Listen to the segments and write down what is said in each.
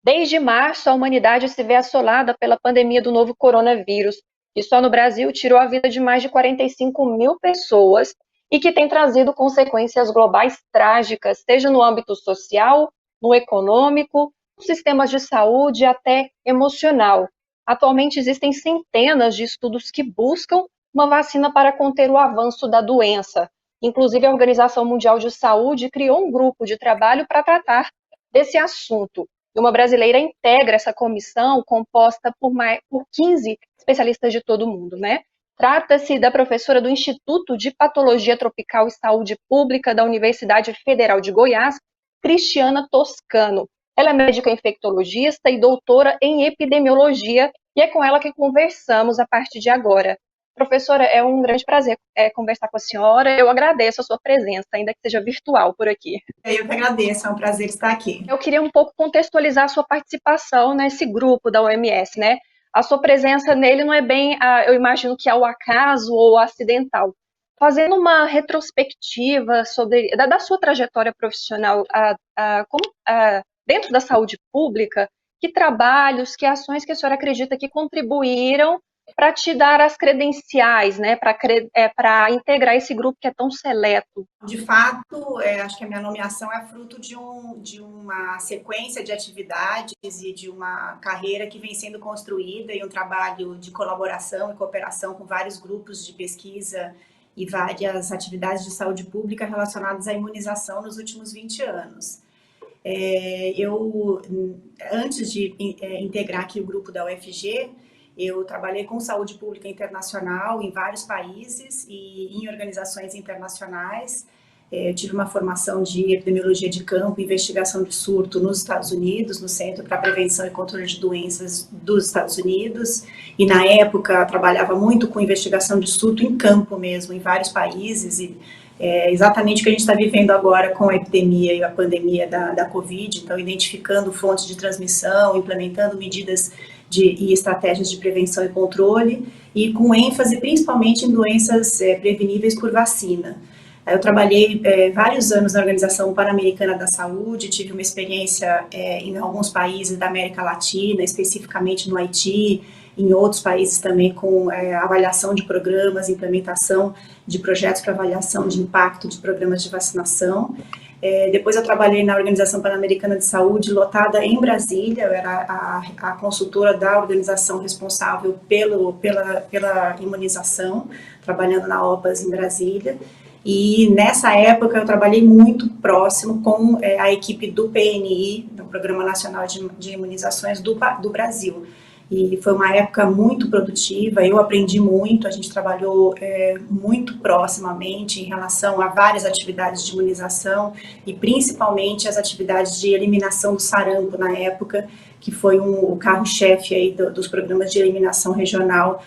Desde março, a humanidade se vê assolada pela pandemia do novo coronavírus, que só no Brasil tirou a vida de mais de 45 mil pessoas e que tem trazido consequências globais trágicas, seja no âmbito social, no econômico, nos sistemas de saúde e até emocional. Atualmente existem centenas de estudos que buscam uma vacina para conter o avanço da doença. Inclusive, a Organização Mundial de Saúde criou um grupo de trabalho para tratar desse assunto. E uma brasileira integra essa comissão composta por 15 especialistas de todo o mundo, né? Trata-se da professora do Instituto de Patologia Tropical e Saúde Pública da Universidade Federal de Goiás, Cristiana Toscano. Ela é médica infectologista e doutora em epidemiologia, e é com ela que conversamos a partir de agora. Professora, é um grande prazer conversar com a senhora. Eu agradeço a sua presença, ainda que seja virtual por aqui. Eu que agradeço, é um prazer estar aqui. Eu queria um pouco contextualizar a sua participação nesse grupo da OMS, né? A sua presença nele não é bem, eu imagino que ao acaso ou acidental. Fazendo uma retrospectiva da sua trajetória profissional dentro da saúde pública, que trabalhos, que ações que a senhora acredita que contribuíram para te dar as credenciais, né, para integrar esse grupo que é tão seleto? De fato, acho que a minha nomeação é fruto de uma sequência de atividades e de uma carreira que vem sendo construída e um trabalho de colaboração e cooperação com vários grupos de pesquisa e várias atividades de saúde pública relacionadas à imunização nos últimos 20 anos. Antes de integrar aqui o grupo da UFG, eu trabalhei com saúde pública internacional em vários países e em organizações internacionais. Eu tive uma formação de epidemiologia de campo e investigação de surto nos Estados Unidos, no Centro para Prevenção e Controle de Doenças dos Estados Unidos. E, na época, trabalhava muito com investigação de surto em campo mesmo, em vários países. E exatamente o que a gente está vivendo agora com a epidemia e a pandemia da Covid. Então, identificando fontes de transmissão, implementando medidas e estratégias de prevenção e controle, e com ênfase principalmente em doenças preveníveis por vacina. Eu trabalhei vários anos na Organização Pan-Americana da Saúde, tive uma experiência em alguns países da América Latina, especificamente no Haiti, em outros países também com avaliação de programas, implementação de projetos para avaliação de impacto de programas de vacinação. Depois eu trabalhei na Organização Pan-Americana de Saúde, lotada em Brasília. Eu era a consultora da organização responsável pela imunização, trabalhando na OPAS em Brasília. E nessa época eu trabalhei muito próximo com a equipe do PNI, do Programa Nacional de Imunizações do Brasil. E foi uma época muito produtiva, eu aprendi muito, a gente trabalhou muito proximamente em relação a várias atividades de imunização e principalmente as atividades de eliminação do sarampo na época, que foi o carro-chefe aí dos programas de eliminação regional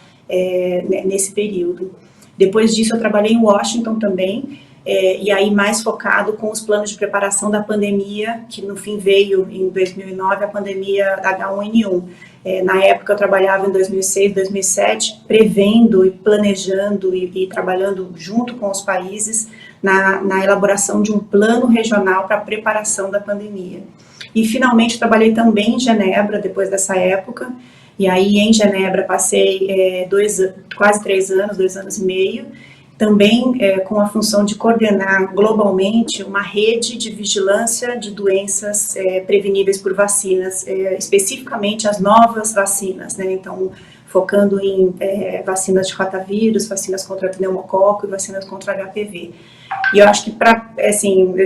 nesse período. Depois disso eu trabalhei em Washington também, e aí mais focado com os planos de preparação da pandemia, que no fim veio em 2009 a pandemia da H1N1. Na época eu trabalhava em 2006, 2007, prevendo e planejando e trabalhando junto com os países na elaboração de um plano regional para a preparação da pandemia. E finalmente trabalhei também em Genebra, depois dessa época, e aí em Genebra passei quase 3 anos, 2 anos e meio, também com a função de coordenar globalmente uma rede de vigilância de doenças preveníveis por vacinas, especificamente as novas vacinas, né? Então, focando em vacinas de rotavírus, vacinas contra pneumococo e vacinas contra HPV. E eu acho que,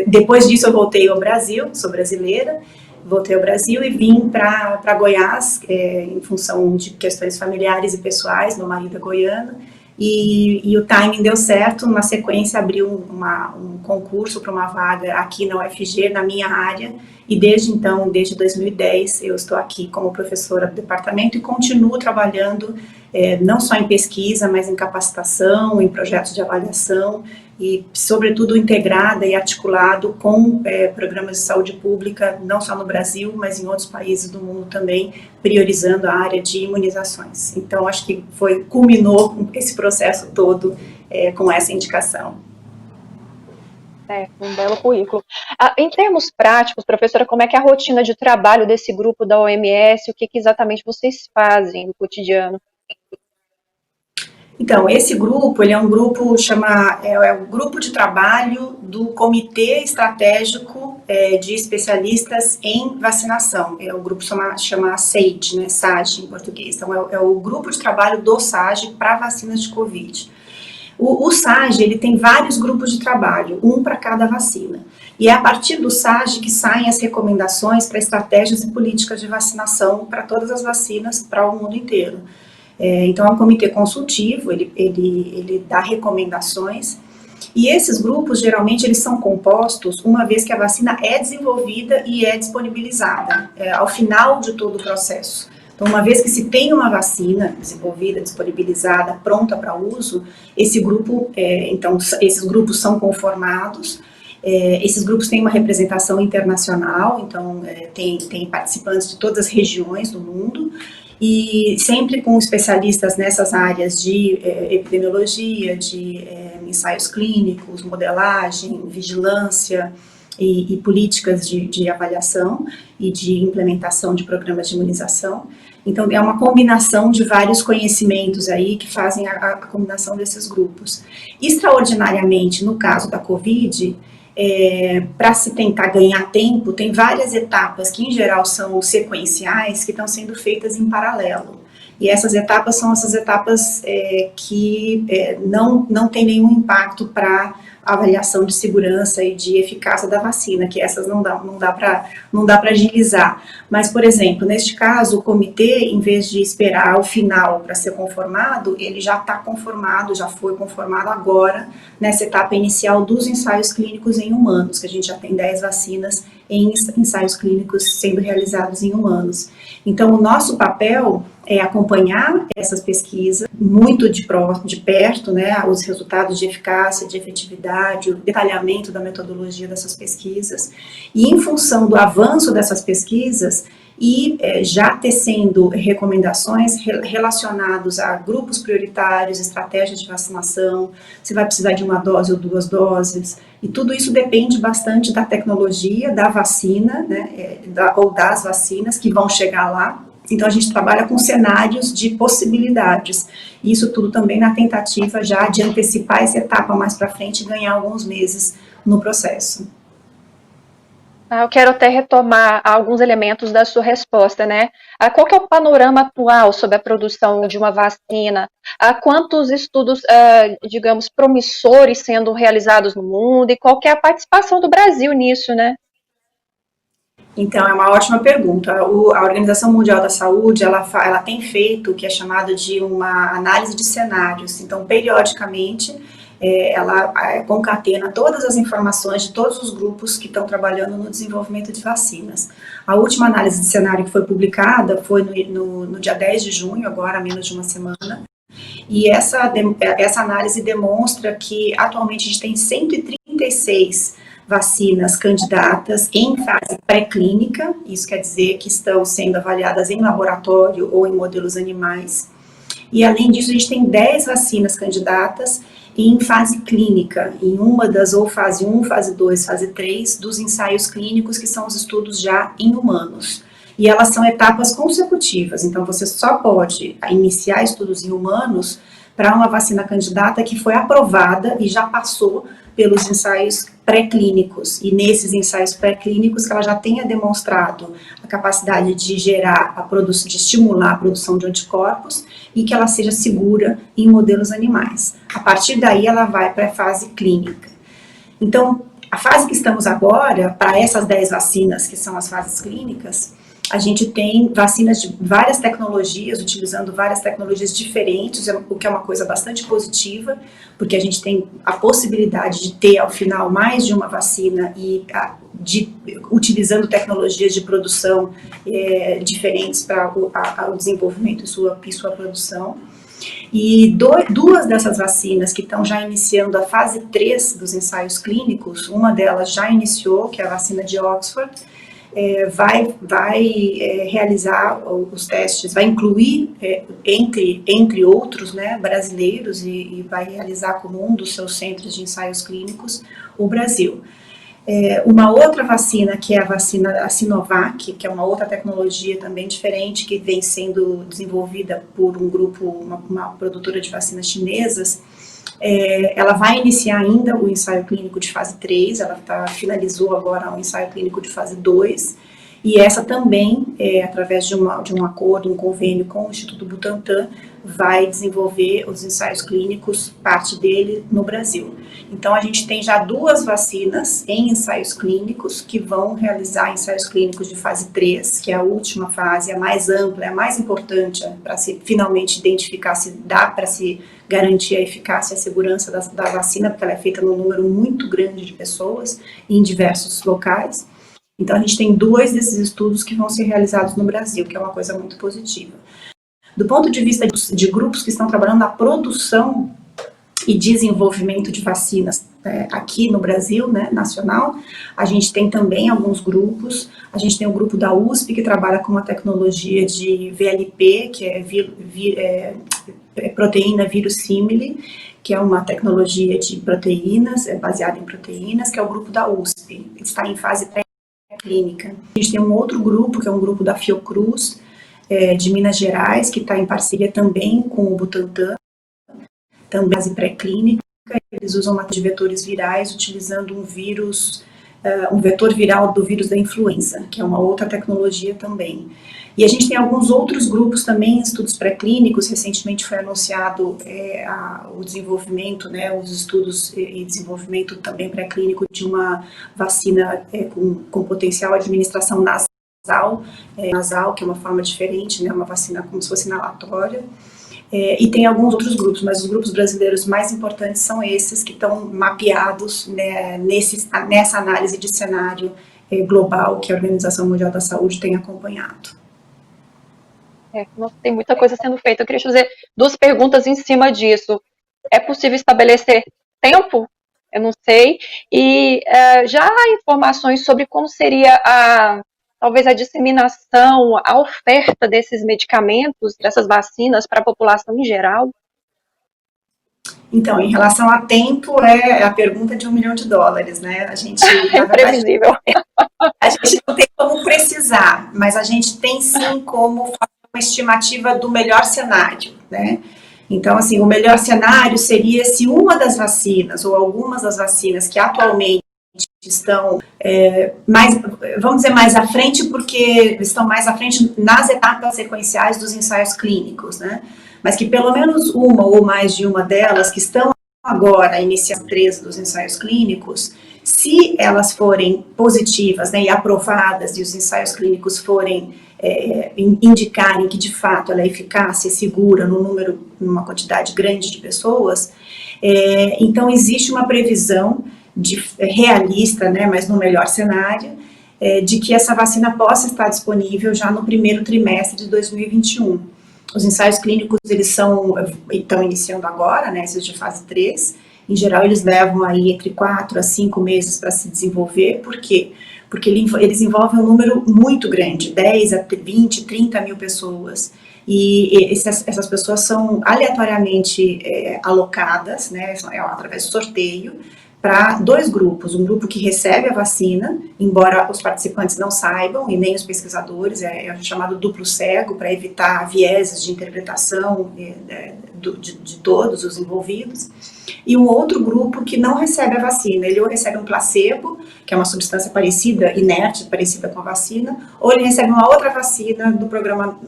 depois disso eu voltei ao Brasil, sou brasileira, voltei ao Brasil e vim para Goiás, em função de questões familiares e pessoais, meu marido é goiano, e o timing deu certo. Na sequência abriu um concurso para uma vaga aqui na UFG, na minha área, e desde então, desde 2010, eu estou aqui como professora do departamento e continuo trabalhando não só em pesquisa, mas em capacitação, em projetos de avaliação e, sobretudo, integrada e articulado com programas de saúde pública, não só no Brasil, mas em outros países do mundo também, priorizando a área de imunizações. Então, acho que culminou esse processo todo com essa indicação. É, um belo currículo. Em termos práticos, professora, como é que é a rotina de trabalho desse grupo da OMS? O que, que exatamente vocês fazem no cotidiano? Então, esse grupo, ele é um grupo, é o grupo de trabalho do Comitê Estratégico de Especialistas em Vacinação. É o grupo chama SAGE, né, SAGE em português. Então, é o grupo de trabalho do SAGE para vacinas de Covid. O SAGE, ele tem vários grupos de trabalho, um para cada vacina. E é a partir do SAGE que saem as recomendações para estratégias e políticas de vacinação para todas as vacinas para o mundo inteiro. Então, é um comitê consultivo, ele dá recomendações, e esses grupos, geralmente, eles são compostos uma vez que a vacina é desenvolvida e é disponibilizada, ao final de todo o processo. Então, uma vez que se tem uma vacina desenvolvida, disponibilizada, pronta para uso, esse grupo, então, esses grupos são conformados. Esses grupos têm uma representação internacional, então tem participantes de todas as regiões do mundo, e sempre com especialistas nessas áreas de epidemiologia, de ensaios clínicos, modelagem, vigilância e políticas de avaliação e de implementação de programas de imunização. Então, é uma combinação de vários conhecimentos aí que fazem a combinação desses grupos. Extraordinariamente, no caso da Covid, para se tentar ganhar tempo, tem várias etapas que, em geral, são sequenciais, que estão sendo feitas em paralelo. E essas etapas são essas etapas que não tem nenhum impacto para a avaliação de segurança e de eficácia da vacina, que essas não dá para agilizar. Mas, por exemplo, neste caso, o comitê, em vez de esperar o final para ser conformado, ele já está conformado, já foi conformado agora, nessa etapa inicial dos ensaios clínicos em humanos, que a gente já tem 10 vacinas em ensaios clínicos sendo realizados em humanos. Então, o nosso papel é acompanhar essas pesquisas muito de perto, né, os resultados de eficácia, de efetividade, o detalhamento da metodologia dessas pesquisas, e em função do avanço dessas pesquisas, e já tecendo recomendações relacionadas a grupos prioritários, estratégias de vacinação, se vai precisar de uma dose ou 2 doses, e tudo isso depende bastante da tecnologia, da vacina, né, ou das vacinas que vão chegar lá. Então, a gente trabalha com cenários de possibilidades, e isso tudo também na tentativa já de antecipar essa etapa mais para frente e ganhar alguns meses no processo. Eu quero até retomar alguns elementos da sua resposta, né? Qual que é o panorama atual sobre a produção de uma vacina? Quantos estudos, digamos, promissores sendo realizados no mundo e qual que é a participação do Brasil nisso, né? Então, é uma ótima pergunta. A Organização Mundial da Saúde, ela tem feito o que é chamado de uma análise de cenários. Então, periodicamente, ela concatena todas as informações de todos os grupos que estão trabalhando no desenvolvimento de vacinas. A última análise de cenário que foi publicada foi no dia 10 de junho, agora há menos de uma semana, e essa análise demonstra que atualmente a gente tem 136 vacinas candidatas em fase pré-clínica, isso quer dizer que estão sendo avaliadas em laboratório ou em modelos animais, e além disso a gente tem 10 vacinas candidatas em fase clínica, em uma das ou fase 1, fase 2, fase 3 dos ensaios clínicos, que são os estudos já em humanos. E elas são etapas consecutivas, então você só pode iniciar estudos em humanos para uma vacina candidata que foi aprovada e já passou pelos ensaios pré-clínicos, e nesses ensaios pré-clínicos que ela já tenha demonstrado a capacidade de gerar a produção, de estimular a produção de anticorpos e que ela seja segura em modelos animais. A partir daí ela vai para a fase clínica. Então, a fase que estamos agora, para essas 10 vacinas que são as fases clínicas, a gente tem vacinas de várias tecnologias, utilizando várias tecnologias diferentes, o que é uma coisa bastante positiva, porque a gente tem a possibilidade de ter, ao final, mais de uma vacina e utilizando tecnologias de produção diferentes para o desenvolvimento e sua produção. E duas dessas vacinas que estão já iniciando a fase 3 dos ensaios clínicos, uma delas já iniciou, que é a vacina de Oxford, vai realizar os testes, vai incluir, entre outros, né, brasileiros, e vai realizar como um dos seus centros de ensaios clínicos o Brasil. Uma outra vacina, que é a Sinovac, que é uma outra tecnologia também diferente, que vem sendo desenvolvida por um grupo, uma produtora de vacinas chinesas, ela vai iniciar ainda o ensaio clínico de fase 3, ela finalizou agora o ensaio clínico de fase 2, e essa também, através de um acordo, um convênio com o Instituto Butantan, vai desenvolver os ensaios clínicos, parte dele, no Brasil. Então, a gente tem já 2 vacinas em ensaios clínicos que vão realizar ensaios clínicos de fase 3, que é a última fase, a mais ampla, a mais importante, para se finalmente identificar se dá para se garantir a eficácia e a segurança da vacina, porque ela é feita num número muito grande de pessoas em diversos locais. Então, a gente tem 2 desses estudos que vão ser realizados no Brasil, que é uma coisa muito positiva. Do ponto de vista de grupos que estão trabalhando na produção e desenvolvimento de vacinas aqui no Brasil, né, nacional, a gente tem também alguns grupos. A gente tem o grupo da USP, que trabalha com uma tecnologia de VLP, que é proteína vírus símile, que é uma tecnologia de proteínas, baseada em proteínas, que é o grupo da USP, está em fase pré-clínica. A gente tem um outro grupo, que é um grupo da Fiocruz, de Minas Gerais, que está em parceria também com o Butantan, também fase pré-clínica. Eles usam de vetores virais utilizando um vetor viral do vírus da influenza, que é uma outra tecnologia também. E a gente tem alguns outros grupos também, estudos pré-clínicos. Recentemente foi anunciado o desenvolvimento, né, os estudos e desenvolvimento também pré-clínico de uma vacina com potencial administração nasal, que é uma forma diferente, né, uma vacina como se fosse inalatória. E tem alguns outros grupos, mas os grupos brasileiros mais importantes são esses que estão mapeados, né, nessa análise de cenário global que a Organização Mundial da Saúde tem acompanhado. Tem muita coisa sendo feita. Eu queria te fazer 2 perguntas em cima disso. É possível estabelecer tempo? Eu não sei. E já há informações sobre como seria talvez a disseminação, a oferta desses medicamentos, dessas vacinas para a população em geral? Então, em relação a tempo, é a pergunta de $1 milhão, né? A gente, é imprevisível. A gente não tem como precisar, mas a gente tem sim como fazer uma estimativa do melhor cenário, né? Então, assim, o melhor cenário seria se uma das vacinas, ou algumas das vacinas que atualmente estão vamos dizer, mais à frente, porque estão mais à frente nas etapas sequenciais dos ensaios clínicos, né? Mas que pelo menos uma ou mais de uma delas que estão agora iniciando 3 dos ensaios clínicos, se elas forem positivas, né, e aprovadas, e os ensaios clínicos forem indicarem que de fato ela é eficaz e segura numa quantidade grande de pessoas, então existe uma previsão realista, né, mas no melhor cenário, de que essa vacina possa estar disponível já no primeiro trimestre de 2021. Os ensaios clínicos, eles estão iniciando agora, né, esses de fase 3, em geral eles levam aí entre 4 a 5 meses para se desenvolver. Por quê? Porque eles envolvem um número muito grande, 10 a 20, 30 mil pessoas, e essas pessoas são aleatoriamente alocadas, né, através de sorteio, para 2 grupos, um grupo que recebe a vacina, embora os participantes não saibam, e nem os pesquisadores, é chamado duplo cego, para evitar vieses de interpretação de todos os envolvidos, e um outro grupo que não recebe a vacina, ele ou recebe um placebo, que é uma substância parecida, inerte, parecida com a vacina, ou ele recebe uma outra vacina do programa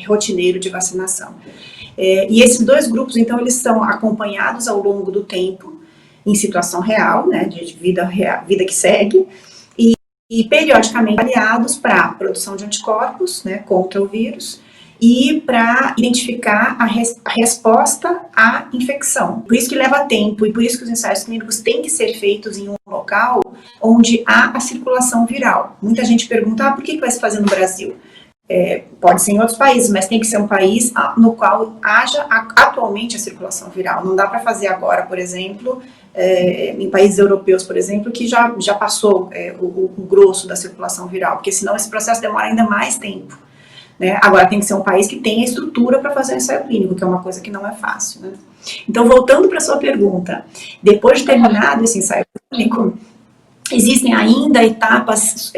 rotineiro de vacinação. E esses 2 grupos, então, eles são acompanhados ao longo do tempo, em situação real, né, de vida que segue, e periodicamente avaliados para produção de anticorpos, né, contra o vírus, e para identificar a resposta à infecção. Por isso que leva tempo, e por isso que os ensaios clínicos têm que ser feitos em um local onde há a circulação viral. Muita gente pergunta, por que vai se fazer no Brasil? Pode ser em outros países, mas tem que ser um país no qual haja atualmente a circulação viral. Não dá para fazer agora, por exemplo, em países europeus, por exemplo, que já passou o grosso da circulação viral, porque senão esse processo demora ainda mais tempo. Né? Agora tem que ser um país que tenha estrutura para fazer um ensaio clínico, que é uma coisa que não é fácil. Né? Então, voltando para a sua pergunta, depois de terminado esse ensaio clínico, existem ainda etapas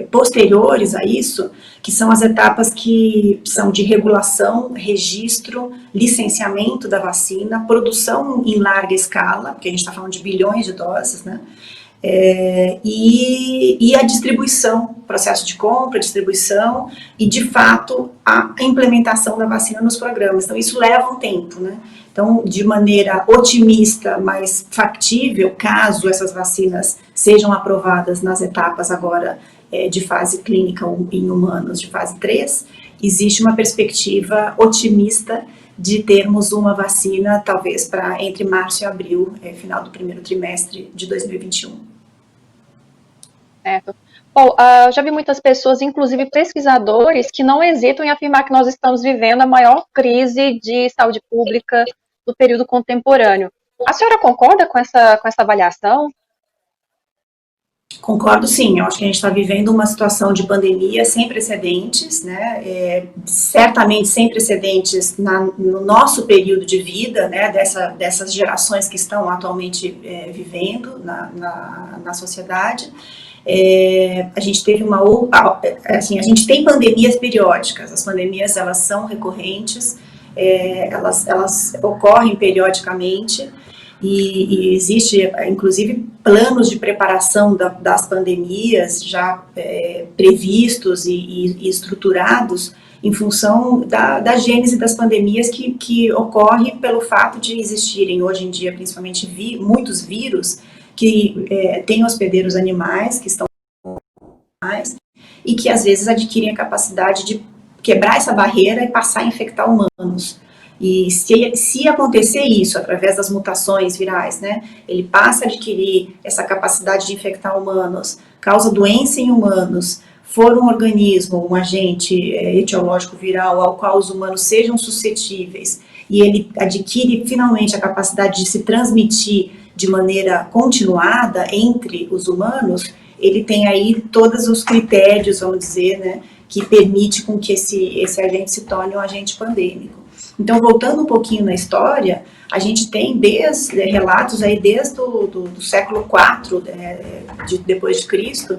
posteriores a isso, que são as etapas que são de regulação, registro, licenciamento da vacina, produção em larga escala, porque a gente está falando de bilhões de doses, né? E a distribuição, processo de compra, distribuição e, de fato, a implementação da vacina nos programas. Então, isso leva um tempo, né? Então, de maneira otimista, mas factível, caso essas vacinas sejam aprovadas nas etapas agora de fase clínica em humanos, de fase 3, existe uma perspectiva otimista de termos uma vacina, talvez, para entre março e abril, final do primeiro trimestre de 2021. Certo. Bom, já vi muitas pessoas, inclusive pesquisadores, que não hesitam em afirmar que nós estamos vivendo a maior crise de saúde pública do período contemporâneo. A senhora concorda com essa avaliação? Concordo, sim. Eu acho que a gente está vivendo uma situação de pandemia sem precedentes, né? Certamente sem precedentes no nosso período de vida, né? Dessas gerações que estão atualmente vivendo na sociedade. A gente teve a gente tem pandemias periódicas. As pandemias, elas são recorrentes, elas ocorrem periodicamente. E existe, inclusive, planos de preparação das pandemias já previstos e estruturados em função da gênese das pandemias que ocorre pelo fato de existirem, hoje em dia, principalmente muitos vírus que têm hospedeiros animais, que estão animais, e que, às vezes, adquirem a capacidade de quebrar essa barreira e passar a infectar humanos. E se acontecer isso, através das mutações virais, né, ele passa a adquirir essa capacidade de infectar humanos, causa doença em humanos, for um organismo, um agente etiológico viral ao qual os humanos sejam suscetíveis, e ele adquire finalmente a capacidade de se transmitir de maneira continuada entre os humanos, ele tem aí todos os critérios, vamos dizer, né, que permite com que esse agente se torne um agente pandêmico. Então, voltando um pouquinho na história, a gente tem relatos aí desde do século IV depois de Cristo,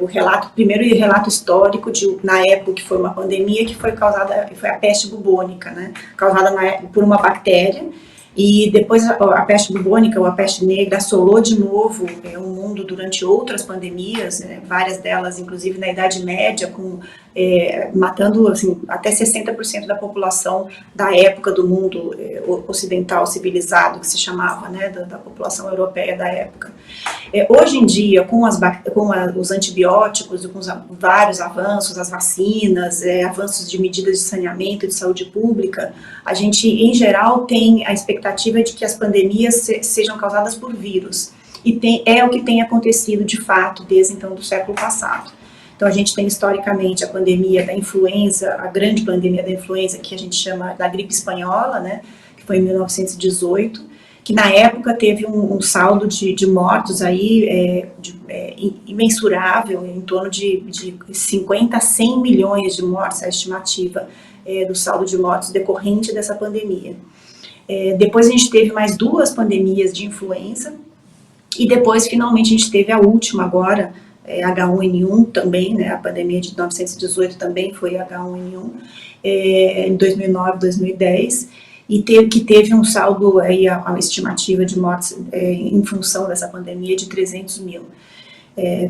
o primeiro relato histórico na época que foi uma pandemia que foi a peste bubônica, né, causada por uma bactéria. E depois a peste bubônica ou a peste negra assolou de novo o mundo durante outras pandemias, várias delas, inclusive na Idade Média, matando assim, até 60% da população da época do mundo ocidental civilizado, que se chamava, né, da população europeia da época. Hoje em dia, com os antibióticos, com os vários avanços, as vacinas, avanços de medidas de saneamento, de saúde pública, a gente, em geral, tem a expectativa de que as pandemias sejam causadas por vírus. E é o que tem acontecido, de fato, desde então do século passado. Então, a gente tem, historicamente, a pandemia da influenza, a grande pandemia da influenza, que a gente chama da gripe espanhola, né, que foi em 1918, que na época teve um saldo de mortos aí imensurável, em torno de 50 a 100 milhões de mortes, a estimativa do saldo de mortos decorrente dessa pandemia. Depois a gente teve mais 2 pandemias de influenza, e depois, finalmente, a gente teve a última agora, H1N1 também, né, a pandemia de 1918 também foi H1N1, em 2009, 2010, e que teve um saldo, aí, a estimativa de mortes em função dessa pandemia de 300 mil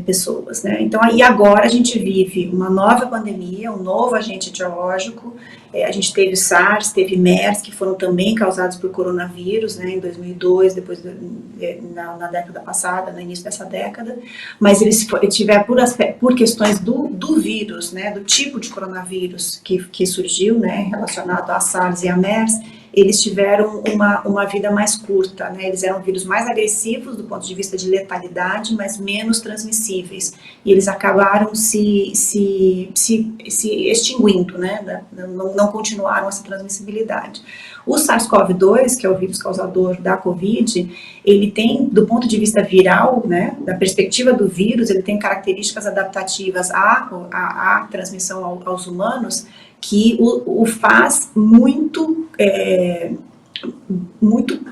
pessoas, né? Então, aí agora a gente vive uma nova pandemia, um novo agente etiológico. A gente teve SARS, teve MERS, que foram também causados por coronavírus, né, em 2002, depois na década passada, no início dessa década, mas eles tiveram, por questões do vírus, né, do tipo de coronavírus que surgiu, né, relacionado a SARS e a MERS, eles tiveram uma vida mais curta, né? Eles eram vírus mais agressivos do ponto de vista de letalidade, mas menos transmissíveis. E eles acabaram se extinguindo, né? Não continuaram essa transmissibilidade. O SARS-CoV-2, que é o vírus causador da Covid, ele tem, do ponto de vista viral, né, da perspectiva do vírus, ele tem características adaptativas à transmissão aos humanos, que o faz muito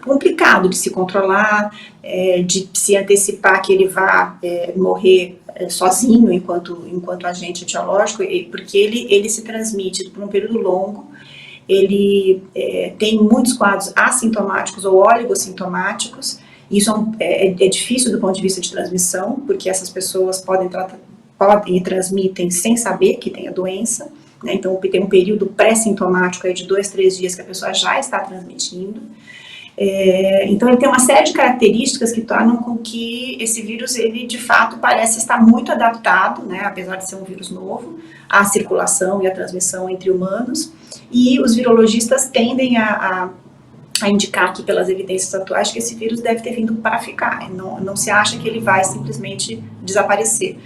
complicado de se controlar, de se antecipar que ele vá morrer sozinho enquanto agente etiológico, porque ele se transmite por um período longo. Ele tem muitos quadros assintomáticos ou oligossintomáticos. Isso é difícil do ponto de vista de transmissão, porque essas pessoas podem e transmitem sem saber que tem a doença, né? Então tem um período pré-sintomático de 2, 3 dias que a pessoa já está transmitindo. Então ele tem uma série de características que tornam com que esse vírus, ele de fato parece estar muito adaptado, né, apesar de ser um vírus novo, à circulação e à transmissão entre humanos, e os virologistas tendem a indicar aqui pelas evidências atuais que esse vírus deve ter vindo para ficar, não se acha que ele vai simplesmente desaparecer.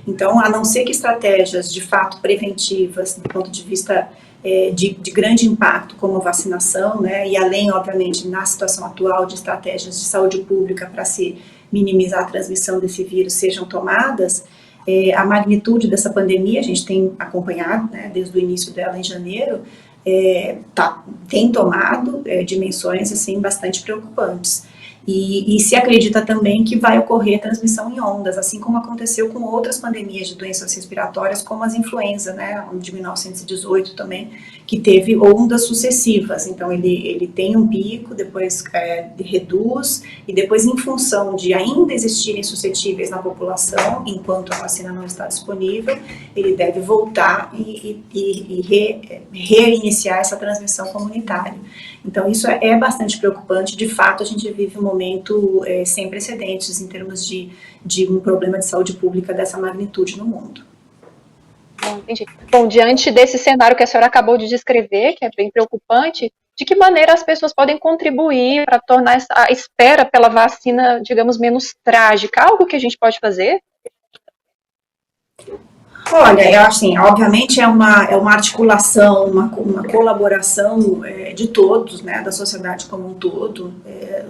Então, a não ser que estratégias de fato preventivas, do ponto de vista de grande impacto, como vacinação, né, e além, obviamente, na situação atual, de estratégias de saúde pública para se minimizar a transmissão desse vírus sejam tomadas, a magnitude dessa pandemia, a gente tem acompanhado, né, desde o início dela em janeiro, tem tomado dimensões assim, bastante preocupantes. E se acredita também que vai ocorrer transmissão em ondas, assim como aconteceu com outras pandemias de doenças respiratórias, como as influenza, né, de 1918 também, que teve ondas sucessivas. Então, ele tem um pico, depois reduz, e depois, em função de ainda existirem suscetíveis na população, enquanto a vacina não está disponível, ele deve voltar e reiniciar essa transmissão comunitária. Então, isso é bastante preocupante. De fato, a gente vive um momento sem precedentes em termos de um problema de saúde pública dessa magnitude no mundo. Entendi. Bom, diante desse cenário que a senhora acabou de descrever, que é bem preocupante, de que maneira as pessoas podem contribuir para tornar a espera pela vacina, digamos, menos trágica? Algo que a gente pode fazer? Olha, assim, obviamente é uma articulação, uma colaboração de todos, né, da sociedade como um todo,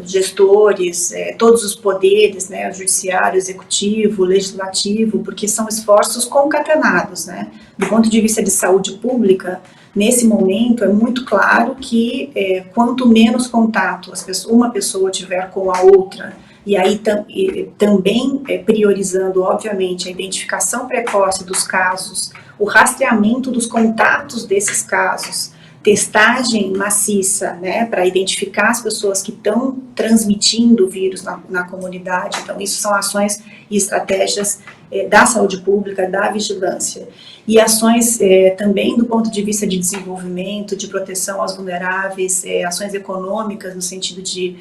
os gestores, todos os poderes, né, o judiciário, o executivo, o legislativo, porque são esforços concatenados, né. Do ponto de vista de saúde pública, nesse momento é muito claro que quanto menos contato uma pessoa tiver com a outra, e aí também priorizando, obviamente, a identificação precoce dos casos, o rastreamento dos contatos desses casos, testagem maciça, né, para identificar as pessoas que estão transmitindo o vírus na comunidade. Então, isso são ações e estratégias da saúde pública, da vigilância. E ações também do ponto de vista de desenvolvimento, de proteção aos vulneráveis, ações econômicas no sentido de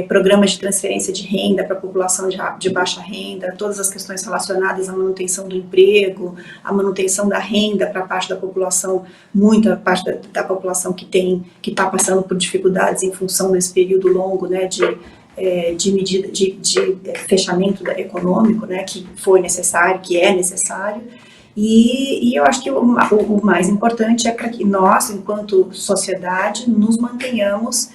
programas de transferência de renda para a população de baixa renda, todas as questões relacionadas à manutenção do emprego, à manutenção da renda para parte da população, muita parte da população que está passando por dificuldades em função desse período longo, né, de medida de fechamento econômico, né, que foi necessário, que é necessário. E eu acho que o mais importante é para que nós, enquanto sociedade, nos mantenhamos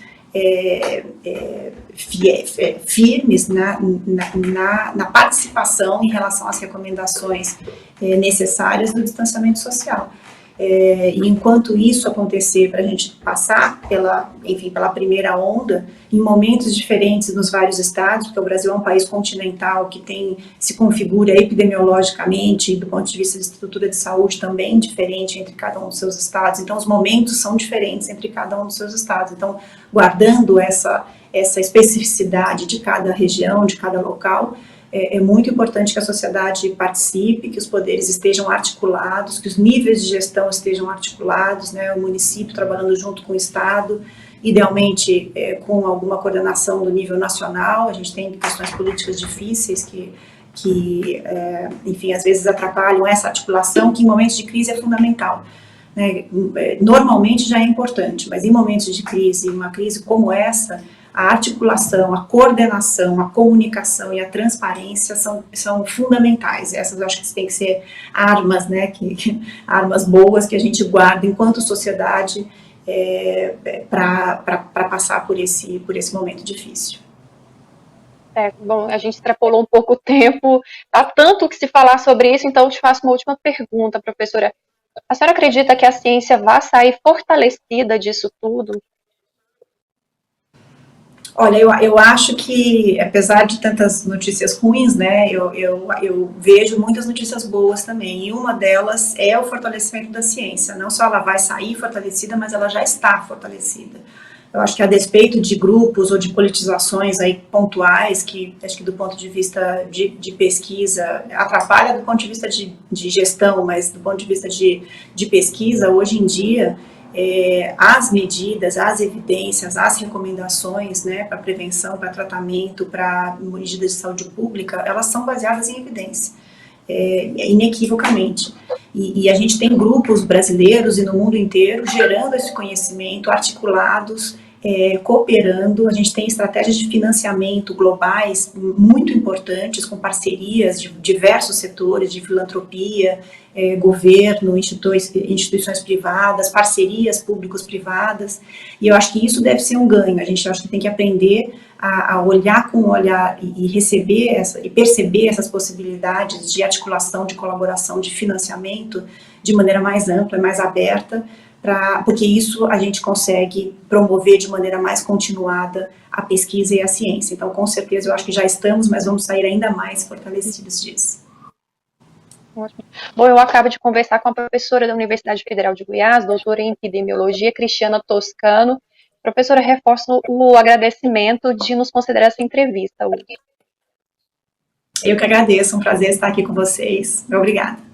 firmes na participação em relação às recomendações necessárias do distanciamento social. E enquanto isso acontecer, para a gente passar pela primeira onda, em momentos diferentes nos vários estados, porque o Brasil é um país continental que se configura epidemiologicamente, do ponto de vista de estrutura de saúde também diferente entre cada um dos seus estados, então os momentos são diferentes entre cada um dos seus estados. Então, guardando essa especificidade de cada região, de cada local, é muito importante que a sociedade participe, que os poderes estejam articulados, que os níveis de gestão estejam articulados, né, o município trabalhando junto com o Estado, idealmente com alguma coordenação do nível nacional. A gente tem questões políticas difíceis que enfim, às vezes atrapalham essa articulação, que em momentos de crise é fundamental. né, normalmente já é importante, mas em momentos de crise, uma crise como essa, a articulação, a coordenação, a comunicação e a transparência são fundamentais. Essas eu acho que têm que ser armas, né, armas boas que a gente guarda enquanto sociedade para passar por esse momento difícil. Bom, a gente extrapolou um pouco o tempo, há tanto que se falar sobre isso, então eu te faço uma última pergunta, professora. A senhora acredita que a ciência vai sair fortalecida disso tudo? Olha, eu acho que, apesar de tantas notícias ruins, né, eu vejo muitas notícias boas também, e uma delas é o fortalecimento da ciência. Não só ela vai sair fortalecida, mas ela já está fortalecida. Eu acho que a despeito de grupos ou de politizações aí pontuais, que acho que do ponto de vista de pesquisa, atrapalha do ponto de vista de gestão, mas do ponto de vista de pesquisa, hoje em dia, as medidas, as evidências, as recomendações, né, para prevenção, para tratamento, para medidas de saúde pública, elas são baseadas em evidência, inequivocamente. E a gente tem grupos brasileiros e no mundo inteiro gerando esse conhecimento, articulados, cooperando. A gente tem estratégias de financiamento globais muito importantes, com parcerias de diversos setores, de filantropia, governo, instituições privadas, parcerias públicos-privadas, e eu acho que isso deve ser um ganho. A gente acho que tem que aprender a olhar com o olhar e receber e perceber essas possibilidades de articulação, de colaboração, de financiamento de maneira mais ampla, mais aberta, porque isso a gente consegue promover de maneira mais continuada a pesquisa e a ciência. Então, com certeza, eu acho que já estamos, mas vamos sair ainda mais fortalecidos disso. Ótimo. Bom, eu acabo de conversar com a professora da Universidade Federal de Goiás, doutora em epidemiologia, Cristiana Toscano. Professora, reforço o agradecimento de nos conceder essa entrevista hoje. Eu que agradeço, um prazer estar aqui com vocês. Obrigada.